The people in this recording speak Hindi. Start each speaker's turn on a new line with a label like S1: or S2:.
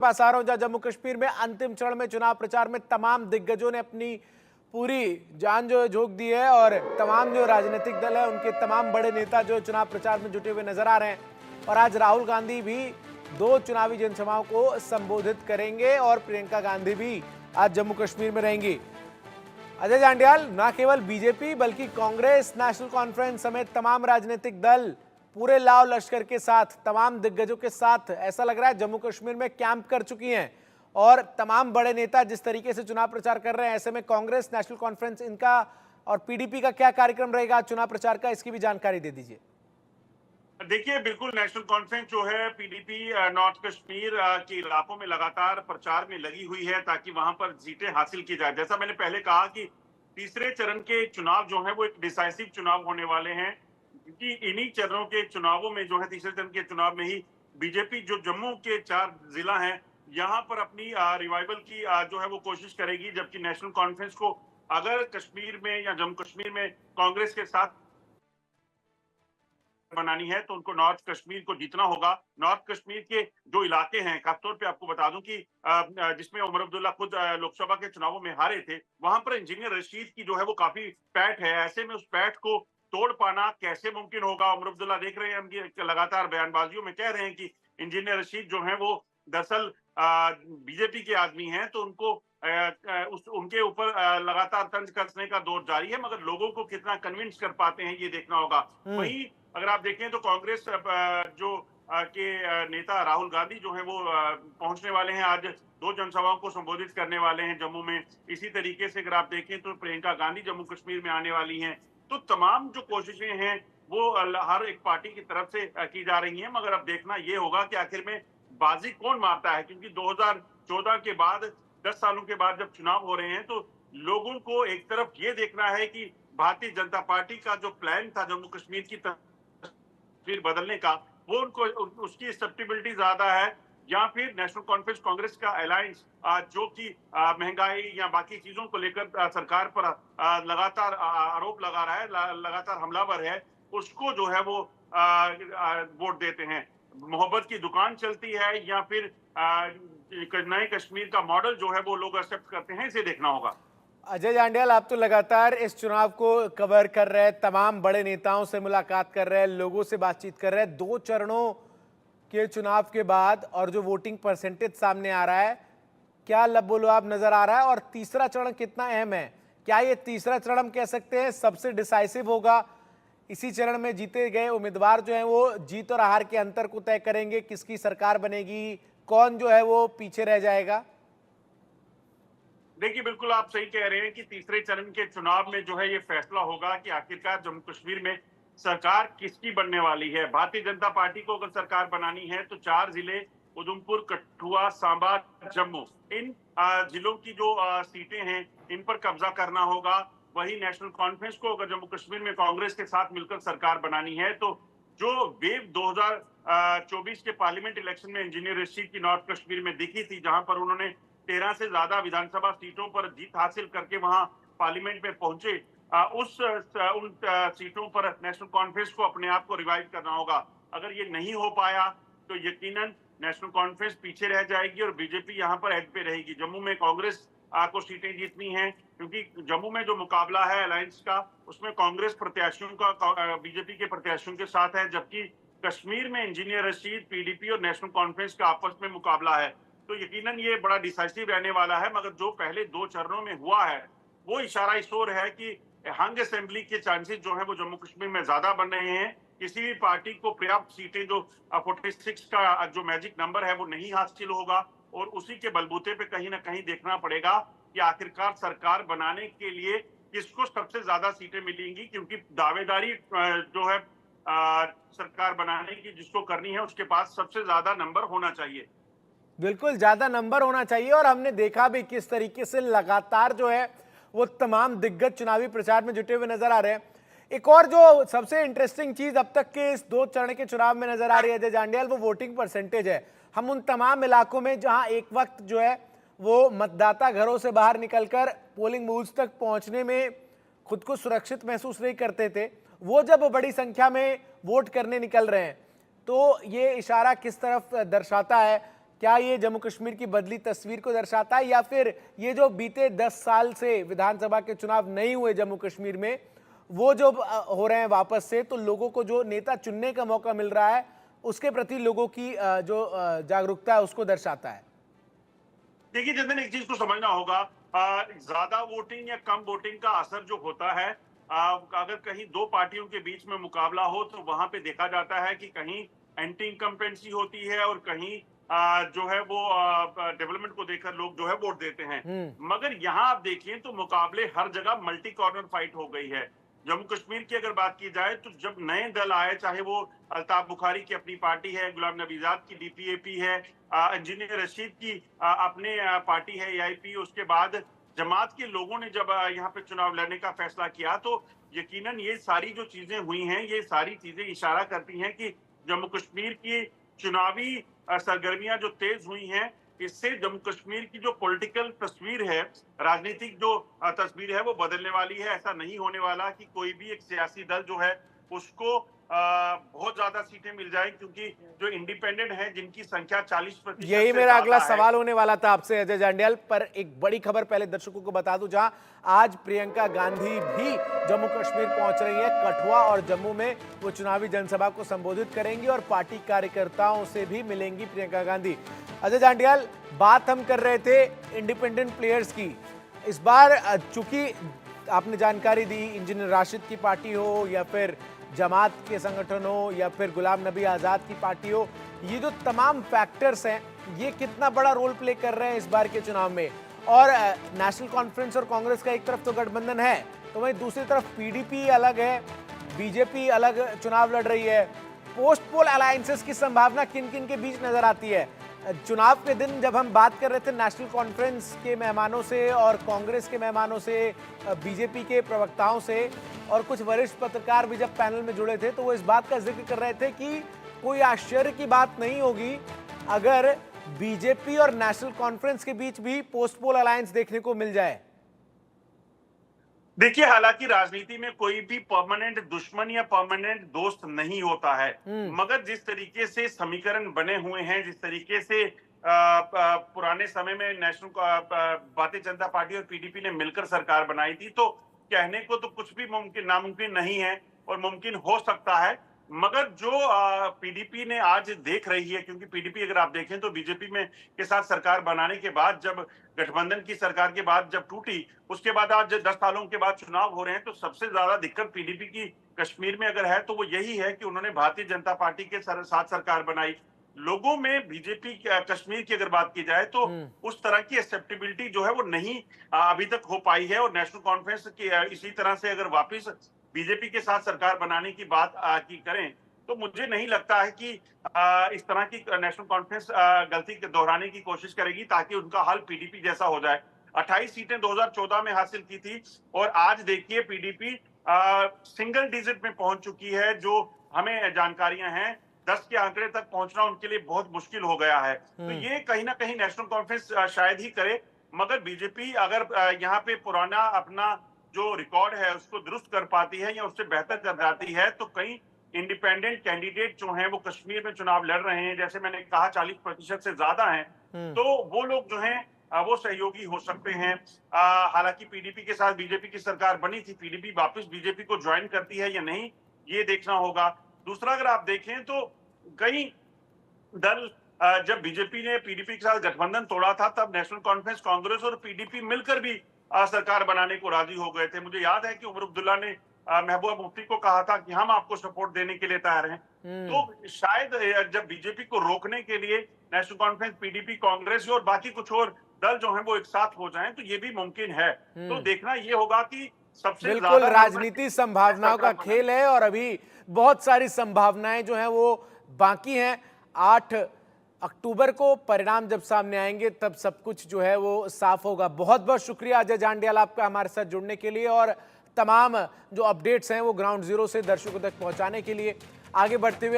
S1: पास आ रहा हूं, जहां जम्मू कश्मीर में अंतिम चरण में चुनाव प्रचार में तमाम दिग्गजों ने अपनी पूरी जान जो है झोंक दी है और तमाम जो राजनीतिक दल है उनके तमाम बड़े नेता जो चुनाव प्रचार में जुटे हुए नजर आ रहे हैं। और आज राहुल गांधी भी 2 चुनावी जनसभाओं को संबोधित करेंगे और प्रियंका गांधी भी आज जम्मू कश्मीर में रहेंगी। अजय जांडियाल, न केवल बीजेपी बल्कि कांग्रेस, नेशनल कॉन्फ्रेंस समेत तमाम राजनीतिक दल पूरे लाव लश्कर के साथ, तमाम दिग्गजों के साथ ऐसा लग रहा है जम्मू कश्मीर में कैंप कर चुकी हैं और तमाम बड़े नेता जिस तरीके से चुनाव प्रचार कर रहे हैं, ऐसे में कांग्रेस, नेशनल कॉन्फ्रेंस इनका और पीडीपी का क्या कार्यक्रम रहेगा चुनाव प्रचार का, इसकी भी जानकारी दे दीजिए।
S2: देखिए, बिल्कुल नेशनल कॉन्फ्रेंस जो है पीडीपी नॉर्थ कश्मीर के इलाकों में लगातार प्रचार में लगी हुई है ताकि वहां पर सीटें हासिल की जाए। जैसा मैंने पहले कहा कि तीसरे चरण के चुनाव जो है वो एक डिसाइसिव चुनाव होने वाले हैं, क्योंकि इन्हीं चरणों के चुनावों में जो है तीसरे चरण के चुनाव में ही बीजेपी जो जम्मू के 4 जिला हैं यहाँ पर अपनी रिवाइवल की जो है वो कोशिश करेगी, जबकि नेशनल कॉन्फ्रेंस को अगर कश्मीर में या जम्मू कश्मीर में कांग्रेस के साथ बनानी है तो उनको नॉर्थ कश्मीर को जीतना होगा। नॉर्थ कश्मीर के जो इलाके हैं, खासतौर पे आपको बता दूं कि जिसमें उमर अब्दुल्ला खुद लोकसभा के चुनावों में हारे थे, वहां पर इंजीनियर रशीद की जो है वो काफी पैठ है। ऐसे में उस पैठ को तोड़ पाना कैसे मुमकिन होगा? उमर अब्दुल्ला देख रहे हैं हम लगातार बयानबाजियों में कह रहे हैं कि इंजीनियर रशीद जो है वो दरअसल बीजेपी के आदमी हैं, तो उनको उनके ऊपर लगातार तंज कसने का दौर जारी है, मगर लोगों को कितना कन्विंस कर पाते हैं ये देखना होगा। वहीं अगर आप देखें तो कांग्रेस जो के नेता राहुल गांधी जो है वो पहुंचने वाले हैं, आज 2 जनसभाओं को संबोधित करने वाले हैं जम्मू में। इसी तरीके से अगर आप देखें तो प्रियंका गांधी जम्मू कश्मीर में आने वाली हैं। तो तमाम जो कोशिशें हैं वो हर एक पार्टी की तरफ से की जा रही हैं, मगर अब देखना ये होगा कि आखिर में बाजी कौन मारता है, क्योंकि 2014 के बाद 10 सालों के बाद जब चुनाव हो रहे हैं तो लोगों को एक तरफ ये देखना है कि भारतीय जनता पार्टी का जो प्लान था जम्मू कश्मीर की तस्वीर बदलने का, वो उनको उसकी एक्सेप्टेबिलिटी ज्यादा है, या फिर नेशनल कॉन्फ्रेंस कांग्रेस का अलायंस जो कि महंगाई या बाकी चीजों को लेकर सरकार पर लगातार आरोप लगा रहा है, लगातार हमलावर है, उसको जो है वो वोट देते हैं। मोहब्बत की दुकान चलती है या फिर नए कश्मीर का मॉडल जो है वो लोग एक्सेप्ट करते हैं, इसे देखना होगा।
S1: अजय जांडियाल, आप तो लगातार इस चुनाव को कवर कर रहे हैं, तमाम बड़े नेताओं से मुलाकात कर रहे हैं, लोगों से बातचीत कर रहे हैं। 2 चरणों के चुनाव के बाद और जो वोटिंग परसेंटेज सामने आ रहा है, क्या लबोलुआब नजर आ रहा है और तीसरा चरण कितना अहम है? क्या ये तीसरा चरण हम कह सकते हैं सबसे डिसाइसिव होगा? इसी चरण में जीते गए उम्मीदवार जो है वो जीत और हार के अंतर को तय करेंगे, किसकी सरकार बनेगी, कौन जो है वो पीछे रह जाएगा?
S2: देखिए, बिल्कुल आप सही कह रहे हैं कि तीसरे चरण के चुनाव में जो है ये फैसला होगा कि आखिरकार जम्मू कश्मीर में सरकार किसकी बनने वाली है। भारतीय जनता पार्टी को अगर सरकार बनानी है तो 4 जिले उधमपुर, कठुआ, सांबा, जम्मू, इन जिलों की जो सीटें हैं इन पर कब्जा करना होगा। वही नेशनल कॉन्फ्रेंस को अगर जम्मू कश्मीर में कांग्रेस के साथ मिलकर सरकार बनानी है तो जो वेव 2024 के पार्लियामेंट इलेक्शन में इंजीनियर रशीद की नॉर्थ कश्मीर में दिखी थी, जहां पर उन्होंने 13 से ज्यादा विधानसभा सीटों पर जीत हासिल करके वहां पार्लियामेंट में पहुंचे, उन सीटों पर नेशनल कॉन्फ्रेंस को अपने आप को रिवाइव करना होगा। अगर ये नहीं हो पाया तो यकीनन नेशनल कॉन्फ्रेंस पीछे रह जाएगी और बीजेपी यहाँ पर एज पे रहेगी। जम्मू में कांग्रेस को सीटें जीतनी है, क्योंकि जम्मू में जो मुकाबला है अलायंस का, उसमें कांग्रेस प्रत्याशियों का बीजेपी के प्रत्याशियों के साथ है, जबकि कश्मीर में इंजीनियर रशीद, पीडीपी और नेशनल कॉन्फ्रेंस का आपस में मुकाबला है। तो यकीनन ये बड़ा डिसाइसिव रहने वाला है, मगर जो पहले 2 चरणों में हुआ है वो इशारा इस ओर है कि हंग असेंबली के चांसेस जो है वो जम्मू कश्मीर में ज्यादा बन रहे हैं। किसी भी पार्टी को पर्याप्त सीटें, जो 46 का जो मैजिक नंबर है, वो नहीं हासिल होगा और उसी के बलबूते पे कहीं ना कहीं देखना पड़ेगा कि आखिरकार सरकार बनाने के लिए किसको सबसे ज्यादा सीटें मिलेंगी, क्योंकि दावेदारी जो है सरकार बनाने की जिसको करनी है उसके पास सबसे ज्यादा नंबर होना चाहिए।
S1: बिल्कुल ज्यादा नंबर होना चाहिए और हमने देखा भी किस तरीके से लगातार जो है वो तमाम दिग्गज चुनावी प्रचार में जुटे हुए नजर आ रहे हैं। एक और जो सबसे इंटरेस्टिंग चीज अब तक के इस 2 चरण के चुनाव में नजर आ रही है अजय जांडियाल, वो वोटिंग परसेंटेज है। हम उन तमाम इलाकों में जहां एक वक्त जो है वो मतदाता घरों से बाहर निकलकर पोलिंग बूथ तक पहुंचने में खुद को सुरक्षित महसूस नहीं करते थे, वो जब बड़ी संख्या में वोट करने निकल रहे हैं तो ये इशारा किस तरफ दर्शाता है क्या ये जम्मू कश्मीर की बदली तस्वीर को दर्शाता है, या फिर ये जो बीते 10 साल से विधानसभा के चुनाव नहीं हुए जम्मू कश्मीर में, वो जो हो रहे हैं वापस से, तो लोगों को जो नेता चुनने का मौका मिल रहा है उसके प्रति लोगों की जो जागरूकता है उसको दर्शाता है?
S2: देखिए जिस दिन एक चीज को समझना होगा, ज्यादा वोटिंग या कम वोटिंग का असर जो होता है, अगर कहीं दो पार्टियों के बीच में मुकाबला हो तो वहां पे देखा जाता है कि कहीं एंटी इनकम्पेंसी होती है और कहीं जो है वो डेवलपमेंट को देखकर लोग जो है वोट देते हैं। मगर यहाँ आप देखिए तो मुकाबले हर जगह मल्टी कॉर्नर फाइट हो गई है। जम्मू कश्मीर की अगर बात की जाए तो जब नए दल आए, चाहे वो अल्ताफ बुखारी की अपनी पार्टी है, गुलाम नबी आजाद की डीपीएपी है, इंजीनियर रशीद की अपने पार्टी है एआईपी, उसके बाद जमात के लोगों ने जब यहाँ पे चुनाव लड़ने का फैसला किया, तो यकीनन ये सारी जो चीजें हुई हैं, ये सारी चीजें इशारा करती हैं कि जम्मू कश्मीर की चुनावी सरगर्मियां जो तेज हुई हैं, इससे जम्मू कश्मीर की जो पॉलिटिकल तस्वीर है, राजनीतिक जो तस्वीर है, वो बदलने वाली है। ऐसा नहीं होने वाला कि कोई भी एक सियासी दल जो है उसको बहुत ज्यादा सीटें मिल जाए, क्योंकि जो इंडिपेंडेंट है जिनकी संख्या 40%
S1: यही मेरा अगला सवाल होने वाला था आपसे अजय जांडियाल। पर एक बड़ी खबर पहले दर्शकों को बता दूं, जहां आज प्रियंका गांधी भी जम्मू कश्मीर पहुंच रही है। कठुआ और जम्मू में वो चुनावी जनसभा को संबोधित करेंगी और पार्टी कार्यकर्ताओं से भी मिलेंगी प्रियंका गांधी। अजय जांडियाल, बात हम कर रहे थे इंडिपेंडेंट प्लेयर्स की। इस बार चूंकि आपने जानकारी दी, इंजीनियर राशिद की पार्टी हो या फिर जमात के संगठन हो या फिर गुलाम नबी आज़ाद की पार्टी हो, ये जो तमाम फैक्टर्स हैं, ये कितना बड़ा रोल प्ले कर रहे हैं इस बार के चुनाव में। और नेशनल कॉन्फ्रेंस और कांग्रेस का एक तरफ तो गठबंधन है, तो वहीं दूसरी तरफ पीडीपी अलग है, बीजेपी अलग चुनाव लड़ रही है। पोस्ट पोल अलायंसेस की संभावना किन किन के बीच नजर आती है? चुनाव के दिन जब हम बात कर रहे थे नेशनल कॉन्फ्रेंस के मेहमानों से और कांग्रेस के मेहमानों से, बीजेपी के प्रवक्ताओं से और कुछ वरिष्ठ पत्रकार भी जब पैनल में जुड़े थे, तो वो इस बात का जिक्र कर रहे थे कि कोई आश्चर्य की बात नहीं होगी अगर बीजेपी और नेशनल कॉन्फ्रेंस के बीच भी पोस्ट पोल अलायंस देखने को मिल जाए।
S2: देखिए, हालांकि राजनीति में कोई भी परमानेंट दुश्मन या परमानेंट दोस्त नहीं होता है, मगर जिस तरीके से समीकरण बने हुए हैं, जिस तरीके से पुराने समय में नेशनल भारतीय जनता पार्टी और पीडीपी ने मिलकर सरकार बनाई थी, तो कहने को तो कुछ भी मुमकिन नामुमकिन नहीं है और मुमकिन हो सकता है। मगर जो पीडीपी ने आज देख रही है, क्योंकि पीडीपी अगर आप देखें तो बीजेपी में के साथ सरकार बनाने के बाद, जब गठबंधन की सरकार के बाद जब टूटी, उसके बाद आज 10 सालों के बाद चुनाव हो रहे हैं, तो सबसे ज्यादा दिक्कत पीडीपी की कश्मीर में अगर है तो वो यही है कि उन्होंने भारतीय जनता पार्टी के साथ सरकार बनाई। लोगों में बीजेपी कश्मीर की अगर बात की जाए तो उस तरह की एक्सेप्टेबिलिटी जो है वो नहीं अभी तक हो पाई है। और नेशनल कॉन्फ्रेंस की इसी तरह से अगर वापस बीजेपी के साथ सरकार बनाने की बात की करें, तो मुझे नहीं लगता है कि इस तरह की नेशनल कॉन्फ्रेंस गलती दोहराने की कोशिश करेगी ताकि उनका हल पीडीपी जैसा हो जाए। 28 सीटें 2014 में हासिल की थी और आज देखिए पीडीपी सिंगल डिजिट में पहुंच चुकी है। जो हमें जानकारियां हैं, 10 के आंकड़े तक पहुंचना उनके लिए बहुत मुश्किल हो गया है। तो ये कहीं ना कहीं नेशनल कॉन्फ्रेंस शायद ही करे, मगर बीजेपी अगर यहाँ पे पुराना अपना जो रिकॉर्ड है उसको दुरुस्त कर पाती है या उससे बेहतर कर जाती है, तो कई इंडिपेंडेंट कैंडिडेट जो हैं वो कश्मीर में चुनाव लड़ रहे हैं, जैसे मैंने कहा 40% से ज्यादा हैं, तो वो लोग जो हैं वो सहयोगी हो सकते हैं। हालांकि पीडीपी के साथ बीजेपी की सरकार बनी थी, पीडीपी वापस बीजेपी को ज्वाइन करती है या नहीं, ये देखना होगा। दूसरा, अगर आप देखें तो कई दल जब बीजेपी ने पीडीपी के साथ गठबंधन तोड़ा था, तब नेशनल कॉन्फ्रेंस, कांग्रेस और पीडीपी मिलकर भी सरकार बनाने को राजी हो गए थे। मुझे याद है कि उमर अब्दुल्ला ने महबूबा मुफ्ती को कहा था कि हम आपको सपोर्ट देने के लिए तैयार हैं। तो शायद जब बीजेपी को रोकने के लिए नेशनल कॉन्फ्रेंस, पीडीपी, कांग्रेस और बाकी कुछ और दल जो हैं वो एक साथ हो जाएं, तो ये भी मुमकिन है। तो देखना ये होगा कि सबसे
S1: बिल्कुल राजनीति संभावनाओं का खेल है और अभी बहुत सारी संभावनाएं जो हैं वो बाकी हैं। 8 अक्टूबर को परिणाम जब सामने आएंगे तब सब कुछ जो है वो साफ होगा। बहुत बहुत शुक्रिया अजय जांडियाल आपका हमारे साथ जुड़ने के लिए और तमाम जो अपडेट्स हैं वो ग्राउंड जीरो से दर्शकों तक पहुंचाने के लिए। आगे बढ़ते हुए